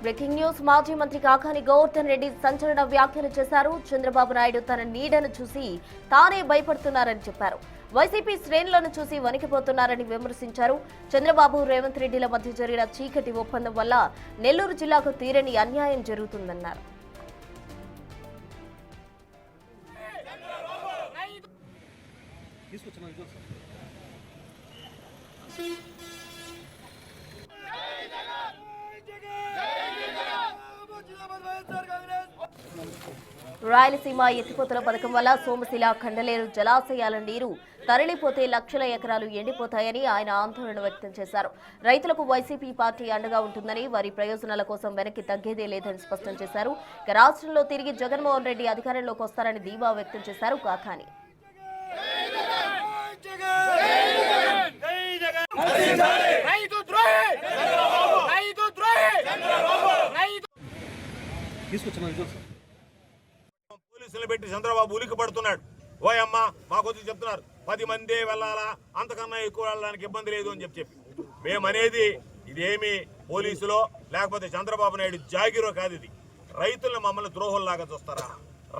Breaking news. మాజీ మంత్రి కాకాని గోవర్ధన్ రెడ్డి సంచలన వ్యాఖ్యలు చేశారు. చంద్రబాబు నాయుడు తన నీడను చూసి తానే భయపడుతున్నారని చెప్పారు. వైసీపీ శ్రేణులను చూసి వణికిపోతున్నారని విమర్శించారు. చంద్రబాబు రేవంత్ రెడ్డిల మధ్య జరిగిన చీకటి ఒప్పందం వల్ల నెల్లూరు జిల్లాకు తీరని అన్యాయం జరుగుతుందన్నారు. రాయలసీమ ఎత్తిపోతల పథకం వల్ల సోమశిల, కండలేరు జలాశయాల నీరు తరలిపోతే లక్షల ఎకరాలు ఎండిపోతాయని ఆయన ఆందోళన వ్యక్తం చేశారు. రైతులకు వైసీపీ పార్టీ అండగా ఉంటుందని, వారి ప్రయోజనాల కోసం వెనక్కి తగ్గేదే లేదని స్పష్టం చేశారు. రాష్ట్రంలో తిరిగి జగన్మోహన్ రెడ్డి అధికారంలోకి వస్తారని ధీమా వ్యక్తం చేశారు కాకాని. పోలీసులు పెట్టి చంద్రబాబు ఉలికి పడుతున్నాడు. ఓయమ్మ మాకొచ్చి చెప్తున్నారు 10 మందే వెళ్ళాలా, అంతకన్నా ఎక్కువ వెళ్ళడానికి ఇబ్బంది లేదు అని చెప్పి మేమనేది ఇదేమి పోలీసులో లేకపోతే చంద్రబాబు నాయుడు జాగిరో కాదు. ఇది రైతులను మమ్మల్ని ద్రోహుల్లాగా చూస్తారా?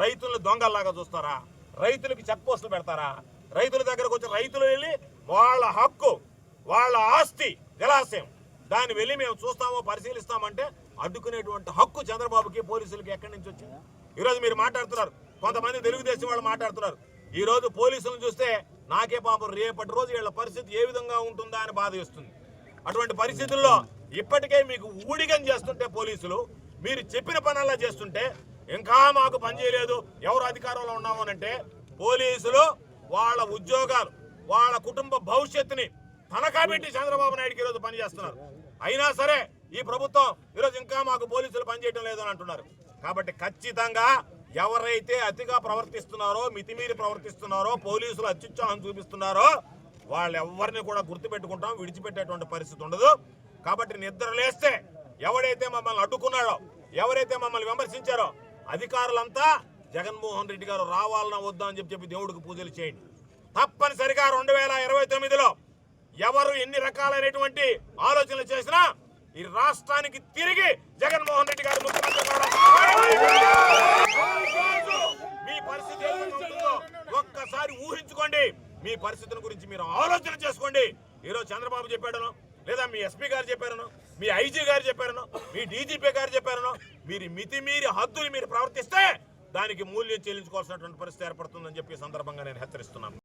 రైతులను దొంగల్లాగా చూస్తారా? రైతులకి చెక్ పోస్టులు పెడతారా? రైతుల దగ్గరకు వచ్చి రైతులు వెళ్ళి వాళ్ళ హక్కు, వాళ్ళ ఆస్తి జలాశయం దాన్ని వెళ్ళి మేము చూస్తామో పరిశీలిస్తామంటే అడ్డుకునేటువంటి హక్కు చంద్రబాబుకి పోలీసులకి ఎక్కడి నుంచి వచ్చింది? ఈరోజు మీరు మాట్లాడుతున్నారు, కొంతమంది తెలుగుదేశం వాళ్ళు మాట్లాడుతున్నారు. ఈ రోజు పోలీసులను చూస్తే నాకే పాపం రేపటి రోజు వీళ్ళ పరిస్థితి ఏ విధంగా ఉంటుందా అని బాధ వేస్తుంది. అటువంటి పరిస్థితుల్లో ఇప్పటికే మీకు ఊడిగం చేస్తుంటే పోలీసులు మీరు చెప్పిన పనల్లా చేస్తుంటే ఇంకా మాకు పని చేయలేదు, ఎవరు అధికారంలో ఉన్నాము అంటే పోలీసులు వాళ్ళ ఉద్యోగాలు, వాళ్ళ కుటుంబ భవిష్యత్తుని తనఖా పెట్టి చంద్రబాబు నాయుడుకి ఈరోజు పనిచేస్తున్నారు. అయినా సరే ఈ ప్రభుత్వం ఈరోజు ఇంకా మాకు పోలీసులు పనిచేయడం లేదు అని అంటున్నారు. కాబట్టి ఖచ్చితంగా ఎవరైతే అతిగా ప్రవర్తిస్తున్నారో, మితిమీరి ప్రవర్తిస్తున్నారో, పోలీసులు అత్యుత్సాహం చూపిస్తున్నారో వాళ్ళెవరిని కూడా గుర్తుపెట్టుకుంటాం, విడిచిపెట్టేటువంటి పరిస్థితి ఉండదు. కాబట్టి నిద్ర లేస్తే ఎవడైతే మమ్మల్ని అడ్డుకున్నాడో, ఎవరైతే మమ్మల్ని విమర్శించారో అధికారులంతా జగన్మోహన్ రెడ్డి గారు రావాలన్నా వద్దా అని చెప్పి దేవుడికి పూజలు చేయండి. తప్పనిసరిగా 2029లో ఎవరు ఎన్ని రకాలైనటువంటి ఆలోచనలు చేసినా ఈ రాష్ట్రానికి తిరిగి జగన్మోహన్ రెడ్డి గారు ముఖ్యమంత్రి మీ పరిస్థితి ఏమవుతుందో ఒక్కసారి ఊహించుకోండి. మీ పరిస్థితుల గురించి మీరు ఆలోచన చేసుకోండి. ఈరోజు చంద్రబాబు చెప్పాడనో, లేదా మీ ఎస్పీ గారు చెప్పారనో, మీ ఐజీ గారు చెప్పారనో, మీ డీజీపీ గారు చెప్పారనో, మీరు మితిమీరి హద్దులు మీరు ప్రవర్తిస్తే దానికి మూల్యం చెల్లించుకోవాల్సినటువంటి పరిస్థితి ఏర్పడుతుందని చెప్పి సందర్భంగా నేను హెచ్చరిస్తున్నాను.